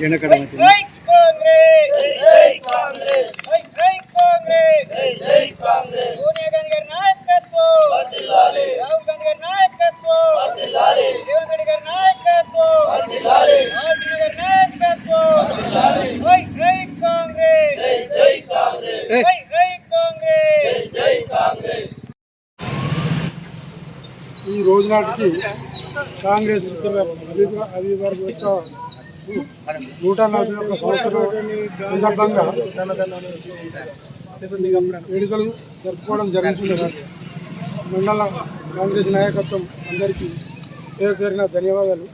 జెండా కడ వచ్చింది. ఈ రోజు నాటికి కాంగ్రెస్ అధికారం 141 సంవత్సరం సందర్భంగా వేడుకలు జరుపుకోవడం జరుగుతుంది. మండల కాంగ్రెస్ నాయకత్వం అందరికీ పేరు పేరున ధన్యవాదాలు.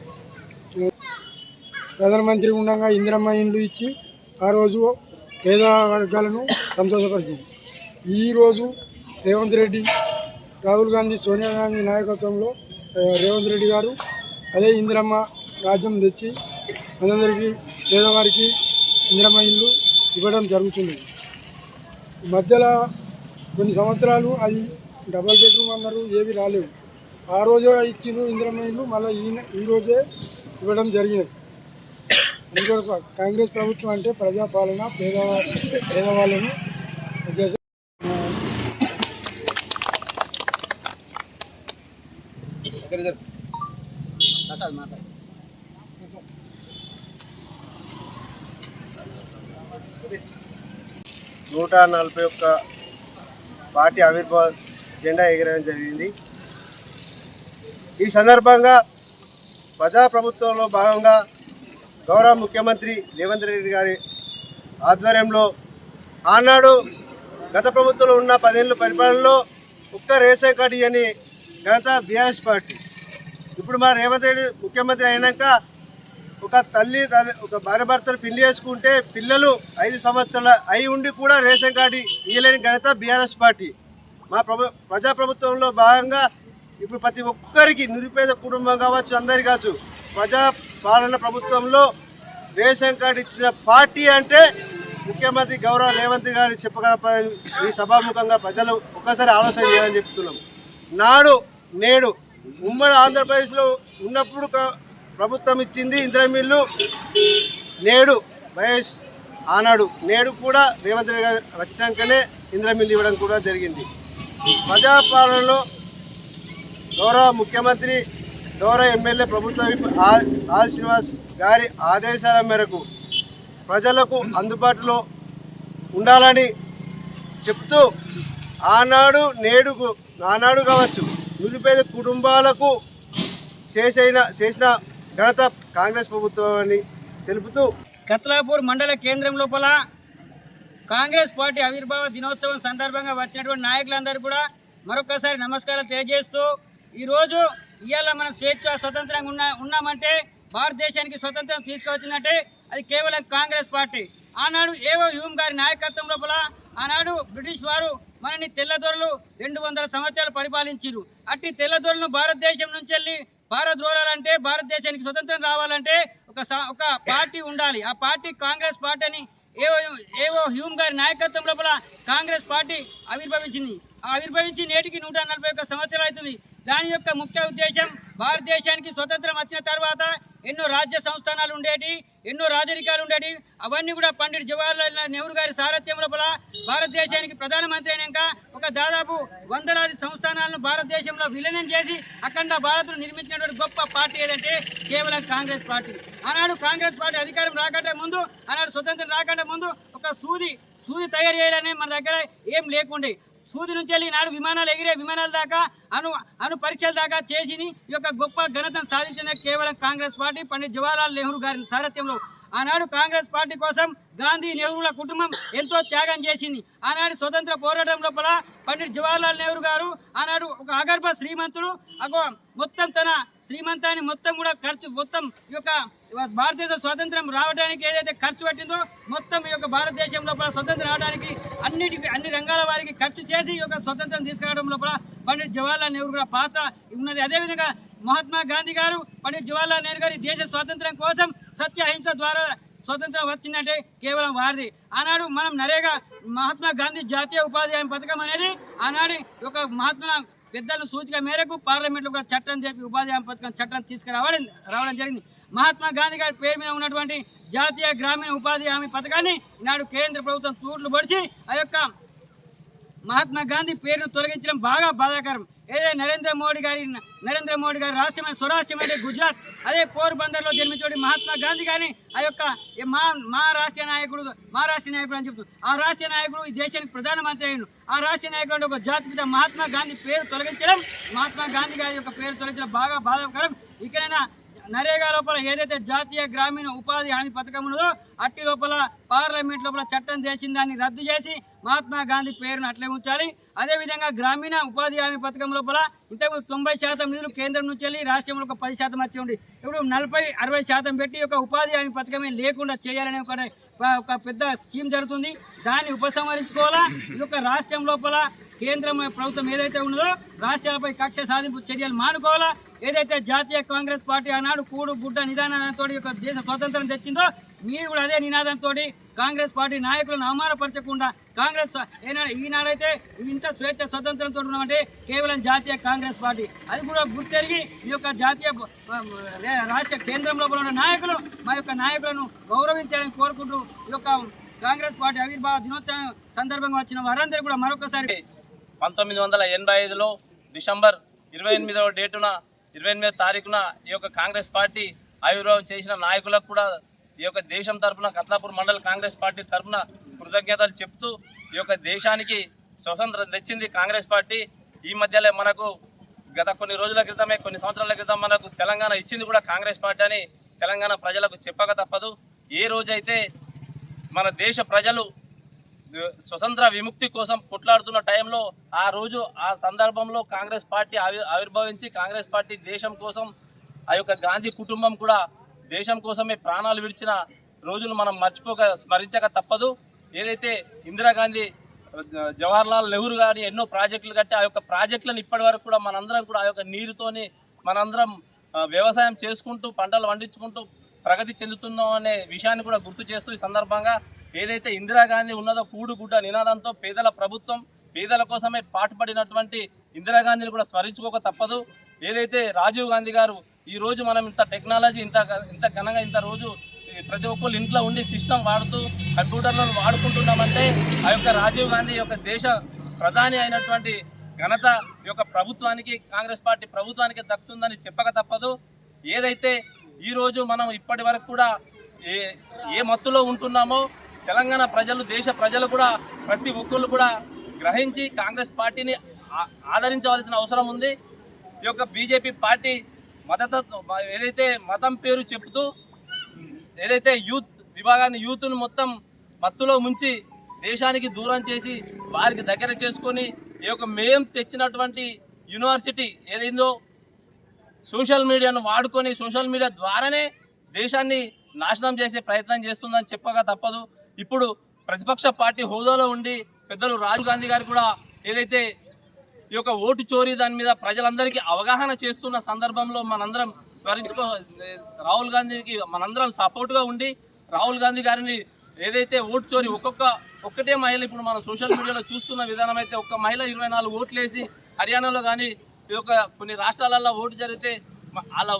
ప్రధానమంత్రి ఉండగా ఇందిరమ్మ ఇండ్లు ఇచ్చి ఆ రోజు పేద వర్గాలను సంతోషపరిచింది. ఈరోజు రేవంత్ రెడ్డి, రాహుల్ గాంధీ, సోనియా గాంధీ నాయకత్వంలో రేవంత్ రెడ్డి గారు అదే ఇందిరమ్మ రాజ్యం తెచ్చి అందరికీ పేదవారికి ఇందిరమ్మ ఇల్లు ఇవ్వడం జరుగుతుంది. మధ్యలో కొన్ని సంవత్సరాలు అది డబల్ బెడ్రూమ్ అన్నారు, ఏవి రాలేవు. ఆ రోజే ఇచ్చిన ఇందిరమ్మ ఇల్లు మళ్ళీ ఈరోజే ఇవ్వడం జరిగినది. అందుకే కాంగ్రెస్ ప్రభుత్వం అంటే ప్రజాపాలన, పేదవాళ్ళను నూట 41 పార్టీ ఆవిర్భావ జెండా ఎగరడం జరిగింది. ఈ సందర్భంగా ప్రజాప్రభుత్వంలో భాగంగా గౌరవ ముఖ్యమంత్రి రేవంత్ రెడ్డి గారి ఆధ్వర్యంలో ఆనాడు గత ప్రభుత్వంలో ఉన్న 10 ఏళ్ళ పరిపాలనలో ఒక్క రేషన్ కార్డు అని ఘనత బీఆర్ఎస్ పార్టీ. ఇప్పుడు మా రేవంత్ రెడ్డి ముఖ్యమంత్రి అయినాక ఒక భార్య భర్తలు పెళ్లి చేసుకుంటే పిల్లలు 5 సంవత్సరాలు అయి ఉండి కూడా రేషన్ కార్డు ఇవ్వలేని ఘనత బీఆర్ఎస్ పార్టీ. మా ప్రజాప్రభుత్వంలో భాగంగా ఇప్పుడు ప్రతి ఒక్కరికి నిరుపేద కుటుంబం కావచ్చు, అందరి కావచ్చు, ప్రజాపాలన ప్రభుత్వంలో రేషన్ కార్డు ఇచ్చిన పార్టీ అంటే ముఖ్యమంత్రి గౌరవ రేవంత్ గారు చెప్పగల ఈ సభాముఖంగా ప్రజలు ఒక్కసారి ఆలోచన చేయాలని చెప్తున్నాం. నాడు నేడు ఉమ్మడి ఆంధ్రప్రదేశ్లో ఉన్నప్పుడు ప్రభుత్వం ఇచ్చింది ఇందిరమ్మ ఇల్లు. నేడు వైఎస్ ఆనాడు నేడు కూడా రేవంత్ రెడ్డి గారు వచ్చినాకనే ఇందిరమ్మ ఇల్లు ఇవ్వడం కూడా జరిగింది. ప్రజాపాలనలో గౌరవ ముఖ్యమంత్రి, గౌరవ ఎమ్మెల్యే, ప్రభుత్వ ఆర్ శ్రీనివాస్ గారి ఆదేశాల మేరకు ప్రజలకు అందుబాటులో ఉండాలని చెప్తూ ఆనాడు కావచ్చు నిరుపేద కుటుంబాలకు చేసిన ఘనత కాంగ్రెస్ ప్రభుత్వం అని తెలుపుతూ కత్లాపూర్ మండల కేంద్రం లోపల కాంగ్రెస్ పార్టీ ఆవిర్భావ దినోత్సవం సందర్భంగా వచ్చినటువంటి నాయకులందరూ కూడా మరొకసారి నమస్కారాలు తెలియజేస్తూ ఈరోజు ఇవాళ మనం స్వతంత్రంగా ఉన్నామంటే, భారతదేశానికి స్వతంత్రం తీసుకువచ్చిందంటే అది కేవలం కాంగ్రెస్ పార్టీ. ఆనాడు ఏవో హ్యూమ్ గారి నాయకత్వం లోపల ఆనాడు బ్రిటిష్ వారు మనని తెల్లదొరలు 200 సంవత్సరాలు పరిపాలించారు. అట్టి తెల్లదొరలను భారతదేశం నుంచి వెళ్ళి పారద్రోలాలంటే, భారతదేశానికి స్వతంత్రం రావాలంటే ఒక పార్టీ ఉండాలి. ఆ పార్టీ కాంగ్రెస్ పార్టీ అని ఏవో హ్యూమ్ గారి నాయకత్వం లోపల కాంగ్రెస్ పార్టీ ఆవిర్భవించి నేటికి 141 సంవత్సరాలు అవుతుంది. దాని యొక్క ముఖ్య ఉద్దేశం భారతదేశానికి స్వతంత్రం వచ్చిన తర్వాత ఎన్నో రాజ్య సంస్థానాలు ఉండేటి, ఎన్నో రాజరికాలు ఉండేటి. అవన్నీ కూడా పండిట్ జవహర్లాల్ నెహ్రూ గారి సారథ్యం లోపల భారతదేశానికి ప్రధానమంత్రి అయినాక ఒక దాదాపు 100 సంస్థానాలను భారతదేశంలో విలీనం చేసి అఖండ భారత్ను నిర్మించినటువంటి గొప్ప పార్టీ ఏదంటే కేవలం కాంగ్రెస్ పార్టీ. ఆనాడు కాంగ్రెస్ పార్టీ అధికారం రాకంటే ముందు, ఆనాడు స్వతంత్రం రాకంటే ముందు ఒక సూది తయారు చేయాలనే మన దగ్గర ఏం లేకుండే. సూది నుంచి వెళ్ళి నాడు విమానాలు ఎగిరే విమానాల దాకా అణు పరీక్షల దాకా చేసి ఈ యొక్క గొప్ప ఘనతను సాధించిన కేవలం కాంగ్రెస్ పార్టీ పండిట్ జవహర్లాల్ నెహ్రూ గారి సారథ్యంలో. ఆనాడు కాంగ్రెస్ పార్టీ కోసం గాంధీ నెహ్రూల కుటుంబం ఎంతో త్యాగం చేసింది. ఆనాడు స్వతంత్ర పోరాటం లోపల పండిట్ జవహర్లాల్ నెహ్రూ గారు ఆనాడు ఒక అగర్భ శ్రీమంతుడు మొత్తం తన శ్రీమంతాన్ని మొత్తం కూడా ఖర్చు మొత్తం ఈ యొక్క భారతదేశ స్వాతంత్రం రావడానికి ఏదైతే ఖర్చు పెట్టిందో మొత్తం ఈ యొక్క భారతదేశం లోపల స్వతంత్రం రావడానికి అన్ని రంగాల వారికి ఖర్చు చేసి ఈ యొక్క స్వతంత్రం తీసుకురావడం లోపల పండిట్ జవహర్లాల్ నెహ్రూ గారి పాత్ర ఉన్నది. అదేవిధంగా మహాత్మా గాంధీ గారు పండిట్ జవహర్లాల్ నెహ్రూ గారి దేశ స్వాతంత్రం కోసం సత్యహింస ద్వారా స్వతంత్రం వచ్చిందంటే కేవలం వారిది. ఆనాడు మనం నరేగా మహాత్మా గాంధీ జాతీయ ఉపాధి హామీ పథకం అనేది ఆనాడు ఒక మహాత్మా పెద్దల సూచిక మేరకు పార్లమెంట్లో కూడా చట్టం చెప్పి ఉపాధి హామీ పథకం చట్టం రావడం జరిగింది. మహాత్మా గాంధీ గారి పేరు మీద ఉన్నటువంటి జాతీయ గ్రామీణ ఉపాధి హామీ పథకాన్ని నాడు కేంద్ర ప్రభుత్వం తూట్లు పొడిచి ఆ యొక్క మహాత్మా గాంధీ పేరును తొలగించడం బాగా బాధాకరం. ఏదైతే నరేంద్ర మోడీ గారి రాష్ట్రమైన స్వరాష్ట్రమైన గుజరాత్ అదే పోర్బందర్లో జన్మించే మహాత్మా గాంధీ గారిని ఆ యొక్క మా రాష్ట్రీయ నాయకుడు అని చెప్తూ ఆ రాష్ట్రీయ నాయకుడు ఈ దేశానికి ప్రధానమంత్రి అయ్యిండు. ఆ రాష్ట్రీయ నాయకుడు ఒక జాతిపిత మహాత్మా గాంధీ పేరు తొలగించడం మహాత్మా గాంధీ గారి యొక్క పేరు తొలగించడం బాగా బాధాకరం. ఇకనైనా నరేగా లోపల ఏదైతే జాతీయ గ్రామీణ ఉపాధి హామీ పథకం ఉన్నదో అట్టి లోపల పార్లమెంట్ లోపల చట్టం చేసిన దాన్ని రద్దు చేసి మహాత్మా గాంధీ పేరును అట్లే ఉంచాలి. అదేవిధంగా గ్రామీణ ఉపాధి హామీ పథకం లోపల ఇంతకు 90% నిధులు కేంద్రం నుంచి వెళ్ళి రాష్ట్రంలో ఒక 10% వచ్చి ఉండి ఇప్పుడు 40-60% పెట్టి ఒక ఉపాధి హామీ పథకమే లేకుండా చేయాలనే ఒక పెద్ద స్కీమ్ జరుగుతుంది. దాన్ని ఉపసంహరించుకోవాలా. ఈ యొక్క రాష్ట్రం లోపల కేంద్రం ప్రభుత్వం ఏదైతే ఉన్నదో రాష్ట్రాలపై కక్ష సాధింపు చర్యలు మానుకోవాలా. ఏదైతే జాతీయ కాంగ్రెస్ పార్టీ ఆనాడు కూడు గుడ్డ నిదానంతో యొక్క దేశ స్వాతంత్రం తెచ్చిందో మీరు కూడా అదే నినాదంతో కాంగ్రెస్ పార్టీ నాయకులను అవమానపరచకుండా కాంగ్రెస్ ఈనాడైతే ఇంత స్వేచ్ఛ స్వతంత్రంతో ఉన్నామంటే కేవలం జాతీయ కాంగ్రెస్ పార్టీ అది కూడా గుర్తెరిగి ఈ యొక్క జాతీయ రాష్ట్ర కేంద్రంలో ఉన్న నాయకులు మా యొక్క నాయకులను గౌరవించాలని కోరుకుంటూ ఈ యొక్క కాంగ్రెస్ పార్టీ ఆవిర్భావ దినోత్సవం సందర్భంగా వచ్చిన వారందరూ కూడా మరొకసారి 1985లో డిసెంబర్ 28వ తారీఖున ఈ యొక్క కాంగ్రెస్ పార్టీ ఆవిర్భావం చేసిన నాయకులకు కూడా ఈ యొక్క దేశం తరఫున కత్లాపూర్ మండల కాంగ్రెస్ పార్టీ తరఫున కృతజ్ఞతలు చెప్తూ ఈ యొక్క దేశానికి స్వతంత్రం తెచ్చింది కాంగ్రెస్ పార్టీ. ఈ మధ్యలో మనకు గత కొన్ని సంవత్సరాల క్రితం మనకు తెలంగాణ ఇచ్చింది కూడా కాంగ్రెస్ పార్టీ అని తెలంగాణ ప్రజలకు చెప్పక తప్పదు. ఏ రోజైతే మన దేశ ప్రజలు స్వతంత్ర విముక్తి కోసం కొట్లాడుతున్న టైంలో ఆ సందర్భంలో కాంగ్రెస్ పార్టీ ఆవిర్భవించి కాంగ్రెస్ పార్టీ దేశం కోసం ఆ యొక్క గాంధీ కుటుంబం కూడా దేశం కోసమే ప్రాణాలు విడిచిన రోజులు మనం స్మరించక తప్పదు. ఏదైతే ఇందిరాగాంధీ జవహర్లాల్ నెహ్రూ గారి ఎన్నో ప్రాజెక్టులు కట్టి ఆ యొక్క ప్రాజెక్టులను ఇప్పటి వరకు కూడా మనందరం కూడా ఆ యొక్క నీరుతోని మనందరం వ్యవసాయం చేసుకుంటూ పంటలు పండించుకుంటూ ప్రగతి చెందుతున్నాం అనే విషయాన్ని కూడా గుర్తు చేస్తూ ఈ సందర్భంగా ఏదైతే ఇందిరాగాంధీ ఉన్నదో కూడుగుడ్డ నినాదంతో పేదల ప్రభుత్వం పేదల కోసమే పాటుపడినటువంటి ఇందిరాగాంధీని కూడా స్మరించుకోక తప్పదు. ఏదైతే రాజీవ్ గాంధీ గారు ఈ రోజు మనం ఇంత టెక్నాలజీ ఇంత ఘనంగా ఇంత రోజు ప్రతి ఒక్కరు ఇంట్లో ఉండి సిస్టమ్ వాడుతూ కంప్యూటర్లను వాడుకుంటున్నామంటే ఆ యొక్క రాజీవ్ గాంధీ యొక్క దేశ ప్రధాని అయినటువంటి ఘనత ఈ యొక్క ప్రభుత్వానికి కాంగ్రెస్ పార్టీ ప్రభుత్వానికి దక్కుతుందని చెప్పక తప్పదు. ఏదైతే ఈరోజు మనం ఇప్పటి వరకు కూడా ఏ మత్తులో ఉంటున్నామో తెలంగాణ ప్రజలు దేశ ప్రజలు కూడా ప్రతి ఒక్కళ్ళు కూడా గ్రహించి కాంగ్రెస్ పార్టీని ఆదరించవలసిన అవసరం ఉంది. ఈ యొక్క బీజేపీ పార్టీ ఏదైతే మతం పేరు చెబుతూ ఏదైతే యూత్ విభాగాన్ని యూత్ను మొత్తం మత్తులో ముంచి దేశానికి దూరం చేసి వారికి దగ్గర చేసుకొని ఈ యొక్క మేం తెచ్చినటువంటి యూనివర్సిటీ ఏదైందో సోషల్ మీడియాను వాడుకొని సోషల్ మీడియా ద్వారానే దేశాన్ని నాశనం చేసే ప్రయత్నం చేస్తుందని చెప్పక తప్పదు. ఇప్పుడు ప్రతిపక్ష పార్టీ హోదాలో ఉండి పెద్దలు రాజీవ్ గాంధీ గారు కూడా ఏదైతే ఈ యొక్క ఓటు చోరీ దాని మీద ప్రజలందరికీ అవగాహన చేస్తున్న సందర్భంలో మనందరం రాహుల్ గాంధీకి మనందరం సపోర్ట్గా ఉండి రాహుల్ గాంధీ గారిని ఏదైతే ఓటు చోరీ ఒక్కటే మహిళ ఇప్పుడు మనం సోషల్ మీడియాలో చూస్తున్న విధానం అయితే ఒక్క మహిళ 24 ఓట్లు వేసి హర్యానాలో కానీ ఈ యొక్క కొన్ని రాష్ట్రాలలో ఓటు జరిగితే అలా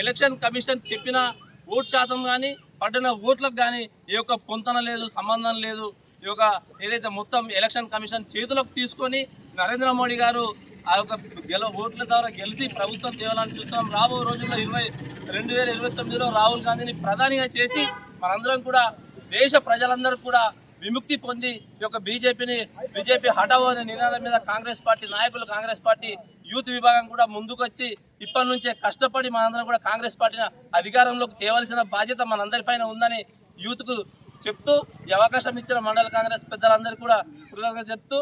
ఎలక్షన్ కమిషన్ చెప్పిన ఓటు శాతం కానీ పడిన ఓట్లకు కానీ ఈ యొక్క పొంతన లేదు, సంబంధం లేదు. ఈ యొక్క ఏదైతే మొత్తం ఎలక్షన్ కమిషన్ చేతులకు తీసుకొని నరేంద్ర మోడీ గారు ఆ యొక్క ఓట్ల ద్వారా గెలిచి ప్రభుత్వం తేవాలని చూస్తున్నాం. రాబో రోజుల్లో 2029లో రాహుల్ గాంధీని ప్రధానిగా చేసి మనందరం కూడా దేశ ప్రజలందరూ కూడా విముక్తి పొంది ఈ యొక్క బీజేపీ హటావో అనే నినాదం మీద కాంగ్రెస్ పార్టీ నాయకులు, కాంగ్రెస్ పార్టీ యూత్ విభాగం కూడా ముందుకొచ్చి ఇప్పటి నుంచే కష్టపడి మనందరం కూడా కాంగ్రెస్ పార్టీని అధికారంలోకి తేవలసిన బాధ్యత మనందరిపైన ఉందని యూత్కు చెప్తూ ఈ అవకాశం ఇచ్చిన మండల కాంగ్రెస్ పెద్దలందరికీ కూడా కృతజ్ఞతలు చెప్తూ